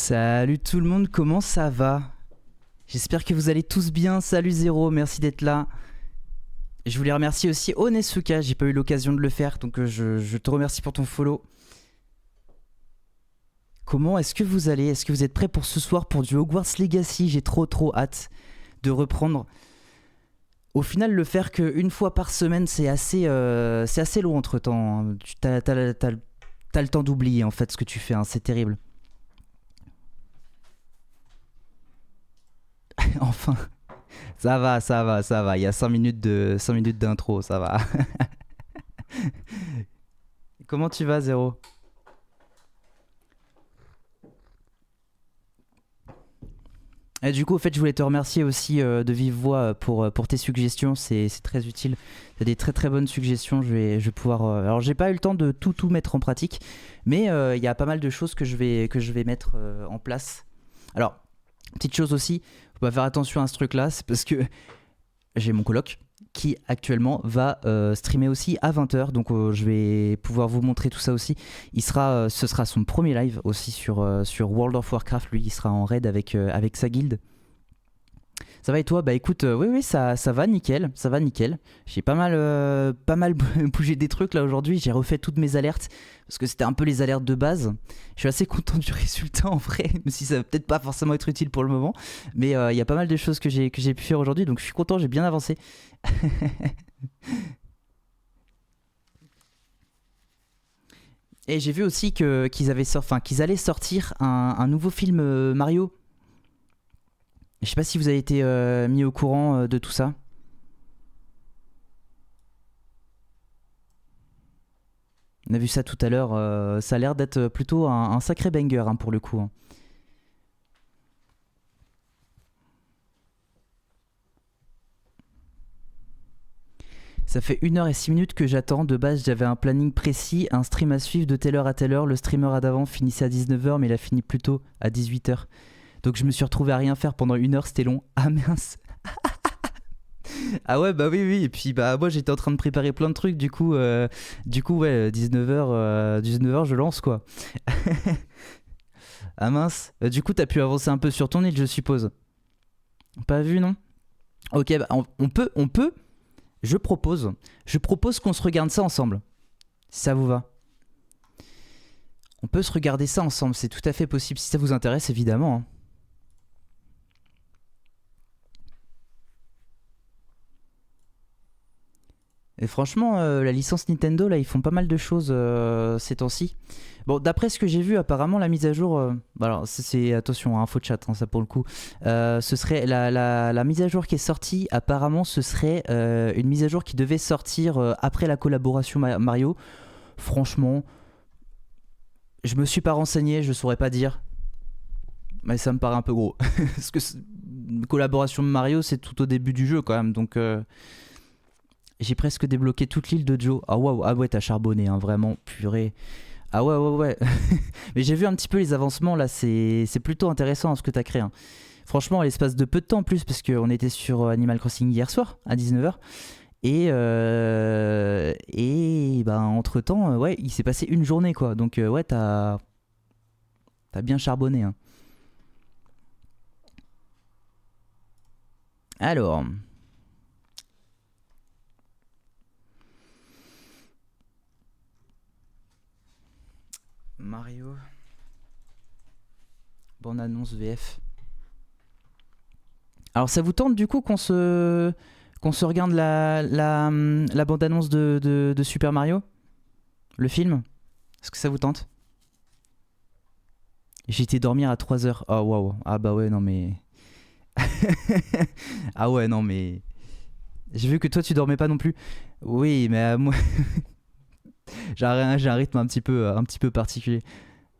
Salut tout le monde, comment ça va? J'espère que vous allez tous bien. Salut Zéro, merci d'être là. Je voulais remercier aussi Onesuka, j'ai pas eu l'occasion de le faire, donc je te remercie pour ton follow. Comment est-ce que vous allez? Est-ce que vous êtes prêts pour ce soir pour du Hogwarts Legacy? J'ai trop hâte de reprendre. Au final, le faire qu'une fois par semaine, c'est assez long entre temps. T'as le temps d'oublier en fait ce que tu fais, hein. C'est terrible. Enfin, ça va. Il y a 5 minutes d'intro, ça va. Comment tu vas, Zéro? Et du coup, au fait, je voulais te remercier aussi de vive voix pour tes suggestions. C'est très utile. T'as des très bonnes suggestions. Je vais pouvoir. Alors, j'ai pas eu le temps de tout mettre en pratique, mais il y a pas mal de choses que je vais mettre en place. Alors, petite chose aussi, faut pas faire attention à ce truc-là, c'est parce que j'ai mon coloc qui actuellement va streamer aussi à 20h, donc je vais pouvoir vous montrer tout ça aussi. Ce sera son premier live aussi sur World of Warcraft. Lui, il sera en raid avec sa guilde. Ça va et toi? Bah écoute, oui, ça va nickel, ça va nickel. J'ai pas mal bougé des trucs là aujourd'hui, j'ai refait toutes mes alertes, parce que c'était un peu les alertes de base. Je suis assez content du résultat en vrai, même si ça va peut-être pas forcément être utile pour le moment. Mais il y a pas mal de choses que j'ai pu faire aujourd'hui, donc je suis content, j'ai bien avancé. Et j'ai vu aussi qu'ils allaient sortir un nouveau film Mario. Je sais pas si vous avez été mis au courant de tout ça. On a vu ça tout à l'heure, ça a l'air d'être plutôt un sacré banger hein, pour le coup. Hein. Ça fait 1h06 que j'attends. De base, j'avais un planning précis, un stream à suivre de telle heure à telle heure. Le streamer d'avant finissait à 19h, mais il a fini plus tôt à 18h. Donc je me suis retrouvé à rien faire pendant 1 heure, c'était long. Ah mince. Ah ouais, bah oui. Et puis bah moi j'étais en train de préparer plein de trucs, du coup ouais, 19h je lance quoi. Ah mince. Du coup t'as pu avancer un peu sur ton île, je suppose. Pas vu, non? Ok, bah on peut. Je propose qu'on se regarde ça ensemble. Si ça vous va. On peut se regarder ça ensemble, c'est tout à fait possible. Si ça vous intéresse, évidemment. Hein. Et franchement, la licence Nintendo, là, ils font pas mal de choses ces temps-ci. Bon, d'après ce que j'ai vu, apparemment, la mise à jour... alors, attention, info de chat, hein, ça pour le coup. Ce serait la mise à jour qui est sortie, apparemment, ce serait une mise à jour qui devait sortir après la collaboration Mario. Franchement, je me suis pas renseigné, je saurais pas dire. Mais ça me paraît un peu gros. Parce que une collaboration Mario, c'est tout au début du jeu, quand même, donc... J'ai presque débloqué toute l'île de Joe. Ah waouh, ah ouais, t'as charbonné, hein, vraiment, purée. Ah ouais. Mais j'ai vu un petit peu les avancements là, c'est plutôt intéressant hein, ce que t'as créé. Hein. Franchement, à l'espace de peu de temps en plus, parce qu'on était sur Animal Crossing hier soir à 19h. Et ben, entre temps, ouais, il s'est passé une journée quoi. Donc ouais, t'as bien charbonné. Hein. Alors. Mario. Bonne annonce VF. Alors ça vous tente du coup qu'on se regarde la bande annonce de Super Mario? Le film? Est-ce que ça vous tente? J'ai été dormir à 3h. Oh waouh. Ah bah ouais non mais... ah ouais non mais... J'ai vu que toi tu dormais pas non plus. Oui mais moi... j'ai un rythme un petit peu particulier.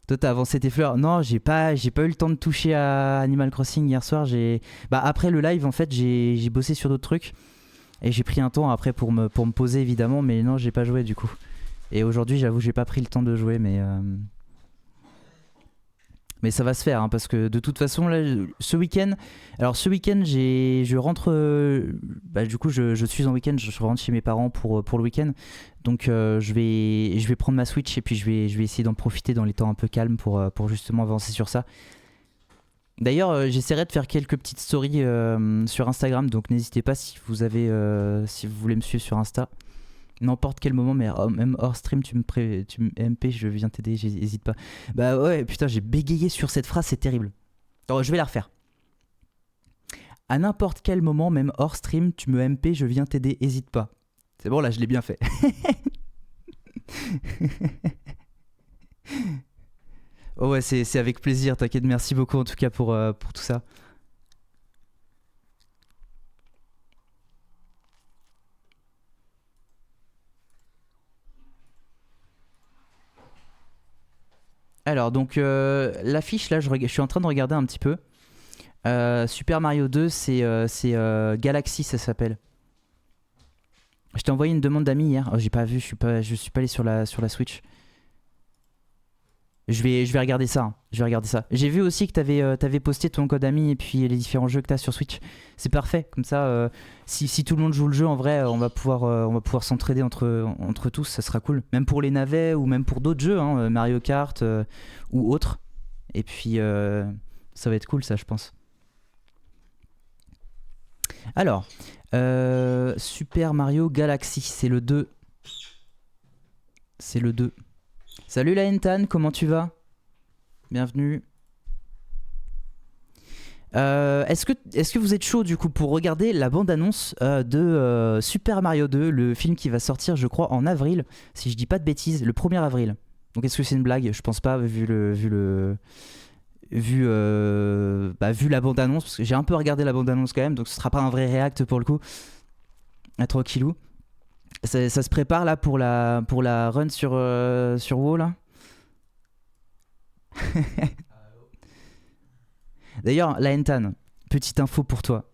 Toi t'as avancé tes fleurs. Non, j'ai pas eu le temps de toucher à Animal Crossing hier soir. Après le live en fait j'ai bossé sur d'autres trucs et j'ai pris un temps après pour me poser évidemment, mais non j'ai pas joué du coup. Et aujourd'hui j'avoue j'ai pas pris le temps de jouer, mais ça va se faire hein, parce que de toute façon là ce week-end je rentre du coup je suis en week-end, je rentre chez mes parents pour le week-end, donc je vais prendre ma Switch et puis je vais essayer d'en profiter dans les temps un peu calmes pour justement avancer sur ça. D'ailleurs, j'essaierai de faire quelques petites stories sur Instagram, donc n'hésitez pas si vous avez, si vous voulez me suivre sur Insta. N'importe quel moment, mais même hors stream, tu me MP, je viens t'aider, j'hésite pas. Bah ouais, putain, j'ai bégayé sur cette phrase, c'est terrible. Alors, je vais la refaire. À n'importe quel moment, même hors stream, tu me MP, je viens t'aider, hésite pas. C'est bon, là, je l'ai bien fait. Oh ouais, c'est avec plaisir, t'inquiète, merci beaucoup en tout cas pour tout ça. Alors, donc, l'affiche, là, je suis en train de regarder un petit peu. Super Mario 2, c'est Galaxy, ça s'appelle. Je t'ai envoyé une demande d'amis hier. Oh, j'ai pas vu, je suis pas allé sur la Switch. Je vais regarder ça. Hein. Je vais regarder ça. J'ai vu aussi que t'avais posté ton code ami et puis les différents jeux que t'as sur Switch. C'est parfait. Comme ça, si tout le monde joue le jeu, en vrai, on va pouvoir s'entraider entre tous. Ça sera cool. Même pour les navets ou même pour d'autres jeux, hein, Mario Kart ou autres. Et puis, ça va être cool, ça, je pense. Alors, Super Mario Galaxy, c'est le 2. C'est le 2. Salut la Hentan, comment tu vas? Bienvenue. Est-ce que vous êtes chaud du coup pour regarder la bande-annonce de Super Mario 2, le film qui va sortir je crois en avril, si je dis pas de bêtises, le 1er avril. Donc est-ce que c'est une blague? Je pense pas vu la bande-annonce, parce que j'ai un peu regardé la bande-annonce quand même, donc ce sera pas un vrai react pour le coup. Tranquillou. Ça se prépare là pour la run sur WoW là. D'ailleurs, la Hentan, petite info pour toi.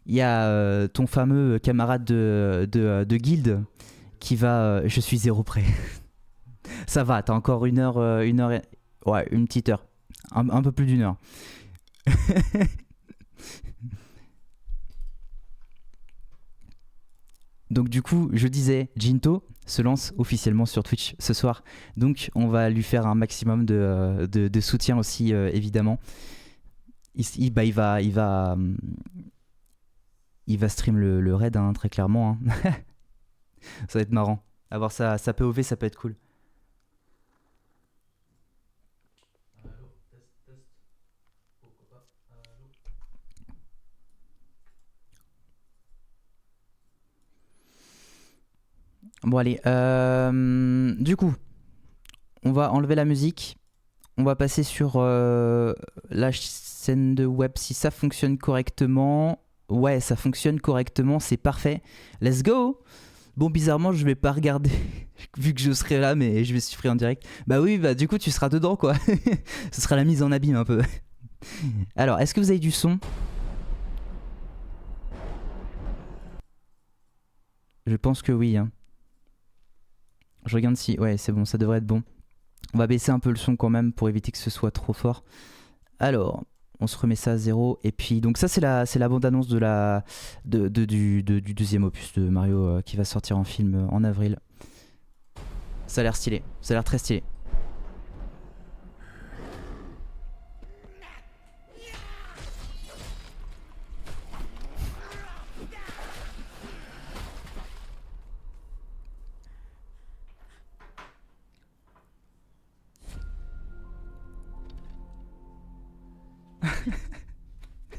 Il y a ton fameux camarade de guilde qui va. Je suis zéro près. Ça va, t'as encore une heure. Ouais, une petite heure. Un peu plus d'une heure. Donc du coup, je disais, Jinto se lance officiellement sur Twitch ce soir. Donc on va lui faire un maximum de soutien aussi, évidemment. Il va stream le raid, hein, très clairement. Hein. Ça va être marrant. Avoir sa POV, ça peut être cool. Bon allez, du coup, on va enlever la musique. On va passer sur la scène de web si ça fonctionne correctement. Ouais, ça fonctionne correctement, c'est parfait. Let's go! Bon, bizarrement, je vais pas regarder vu que je serai là, mais je vais suivre en direct. Bah oui, bah du coup, tu seras dedans quoi. Ce sera la mise en abîme un peu. Alors, est-ce que vous avez du son? Je pense que oui. Hein. Je regarde si. Ouais, c'est bon, ça devrait être bon. On va baisser un peu le son quand même pour éviter que ce soit trop fort. Alors, on se remet ça à 0. Et puis, donc ça, c'est la bande-annonce du deuxième opus de Mario qui va sortir en film en avril. Ça a l'air stylé. Ça a l'air très stylé.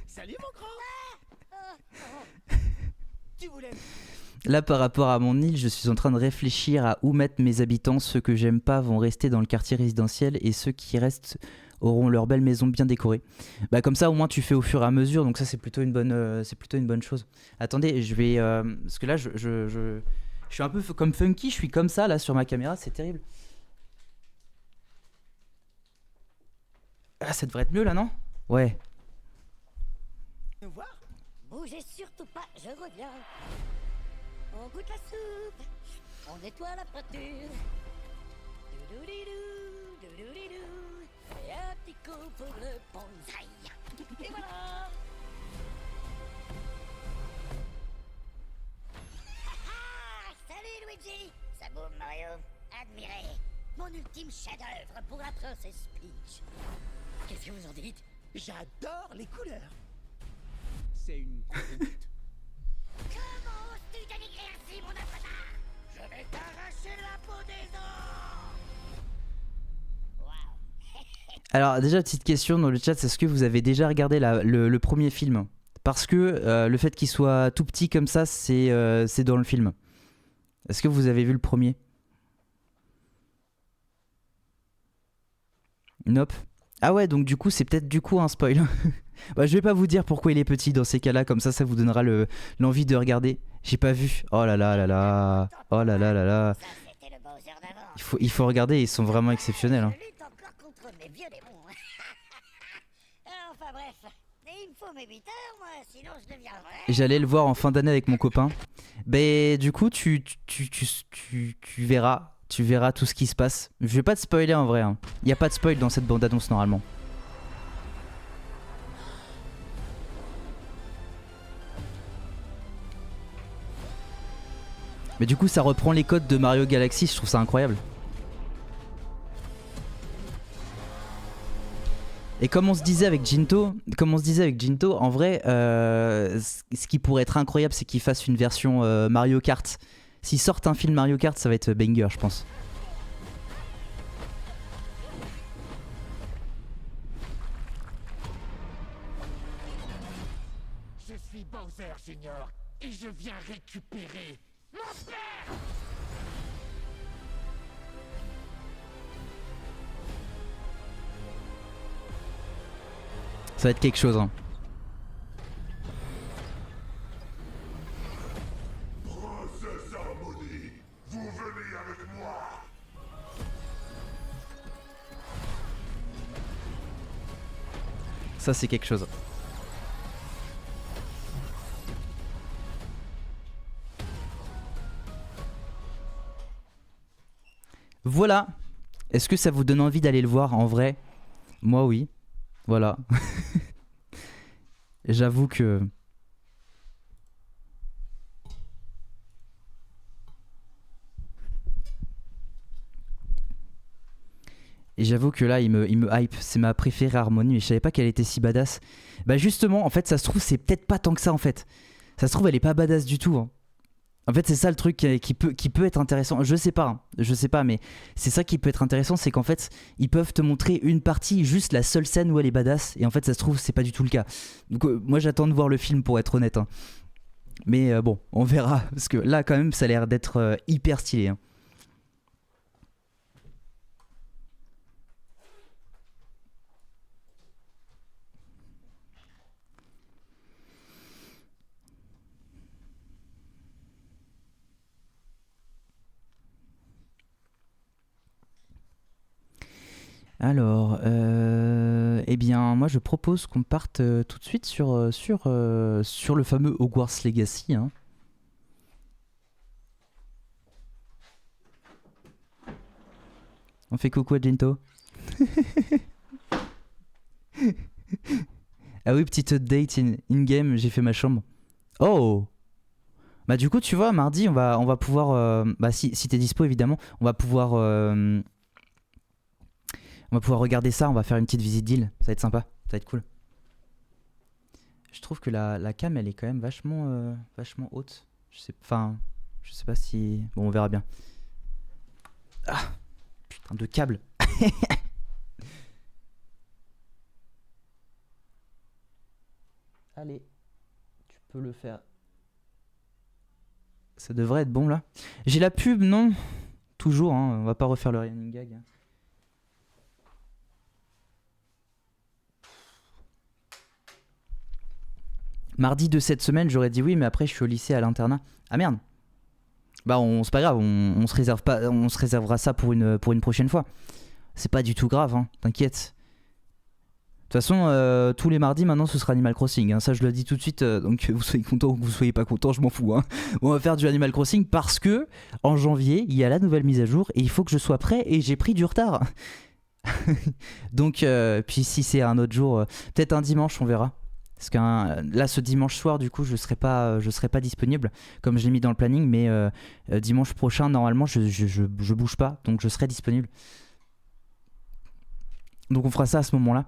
Salut mon grand. Tu voulais... Là, par rapport à mon île, je suis en train de réfléchir à où mettre mes habitants. Ceux que j'aime pas vont rester dans le quartier résidentiel et ceux qui restent auront leur belle maison bien décorée. Bah comme ça, au moins, tu fais au fur et à mesure. Donc ça, c'est plutôt une bonne chose. Attendez, je vais parce que là, je suis un peu comme Funky. Je suis comme ça là sur ma caméra. C'est terrible. Ah, ça devrait être mieux là, non? Ouais. Nous voir? Bougez surtout pas, je reviens. On goûte la soupe, on nettoie la pâture. Doudoudidou, doudoudidou. Et un petit coup pour le bonsaï. Et voilà. Salut Luigi. Ça boum Mario. Admirez. Mon ultime chef-d'œuvre pour la princesse Peach. Qu'est-ce que vous en dites? J'adore les couleurs. C'est une complimette. Comment oses-tu dénigrer ainsi mon avatar? Je vais t'arracher la peau des os. Waouh. Alors déjà petite question dans le chat, est-ce que vous avez déjà regardé le premier film? Parce que le fait qu'il soit tout petit comme ça, c'est dans le film. Est-ce que vous avez vu le premier? Nope. Ah ouais, donc du coup c'est peut-être du coup un spoil. Bah, je vais pas vous dire pourquoi il est petit dans ces cas-là, comme ça vous donnera l'envie de regarder. J'ai pas vu. Oh là là là là. Oh là là là là. Ça, c'était le Bowser d'avant. Il faut regarder, ils sont vraiment exceptionnels. Hein. Je lutte encore contre mes vieux démons. Enfin bref, il me faut mes 8 heures, moi, sinon je deviens vrai. J'allais le voir en fin d'année avec mon copain. Ben du coup tu verras. Tu verras tout ce qui se passe. Je vais pas te spoiler en vrai. Hein. Y a pas de spoil dans cette bande-annonce normalement. Mais du coup ça reprend les codes de Mario Galaxy, je trouve ça incroyable. Et comme on se disait avec Jinto, en vrai, ce qui pourrait être incroyable, c'est qu'ils fassent une version Mario Kart. S'ils sortent un film Mario Kart, ça va être banger, je pense. Je suis Bowser Junior et je viens récupérer mon père. Ça va être quelque chose. Hein. Princesse Harmonie, vous venez avec moi. Ça c'est quelque chose. Voilà. Est-ce que ça vous donne envie d'aller le voir en vrai? Moi oui. Voilà. J'avoue que... Et j'avoue que là, il me hype. C'est ma préférée Harmonie, mais je savais pas qu'elle était si badass. Bah justement, en fait, ça se trouve, c'est peut-être pas tant que ça, en fait. Ça se trouve, elle est pas badass du tout. Hein. En fait, c'est ça le truc qui peut être intéressant. Je sais pas, mais c'est ça qui peut être intéressant, c'est qu'en fait, ils peuvent te montrer une partie, juste la seule scène où elle est badass, et en fait, ça se trouve, c'est pas du tout le cas. Donc, moi, j'attends de voir le film pour être honnête. Hein. Mais bon, on verra, parce que là, quand même, ça a l'air d'être hyper stylé. Hein. Alors, eh bien, moi je propose qu'on parte tout de suite sur le fameux Hogwarts Legacy. Hein. On fait coucou à Jinto. Ah oui, petite update in-game, j'ai fait ma chambre. Oh! Bah du coup, tu vois, mardi, on va pouvoir... bah si t'es dispo, évidemment, on va pouvoir regarder ça, on va faire une petite visite d'île, ça va être sympa, ça va être cool. Je trouve que la cam elle est quand même vachement haute. Je sais pas si... Bon, on verra bien. Ah, putain de câble. Allez, tu peux le faire. Ça devrait être bon là. J'ai la pub, non? Toujours, hein, on va pas refaire le running gag. Mardi de cette semaine, j'aurais dit oui, mais après je suis au lycée à l'internat. Ah merde. Bah c'est pas grave, on se réservera ça pour une prochaine fois. C'est pas du tout grave, hein, t'inquiète. De toute façon, tous les mardis maintenant ce sera Animal Crossing, hein. Ça je le dis tout de suite, donc que vous soyez content ou que vous soyez pas content, je m'en fous. Hein. On va faire du Animal Crossing parce que en janvier il y a la nouvelle mise à jour et il faut que je sois prêt et j'ai pris du retard. Donc puis si c'est un autre jour, peut-être un dimanche on verra. Parce que là ce dimanche soir du coup je serai pas disponible comme je l'ai mis dans le planning, mais dimanche prochain normalement je bouge pas, donc je serai disponible. Donc on fera ça à ce moment là.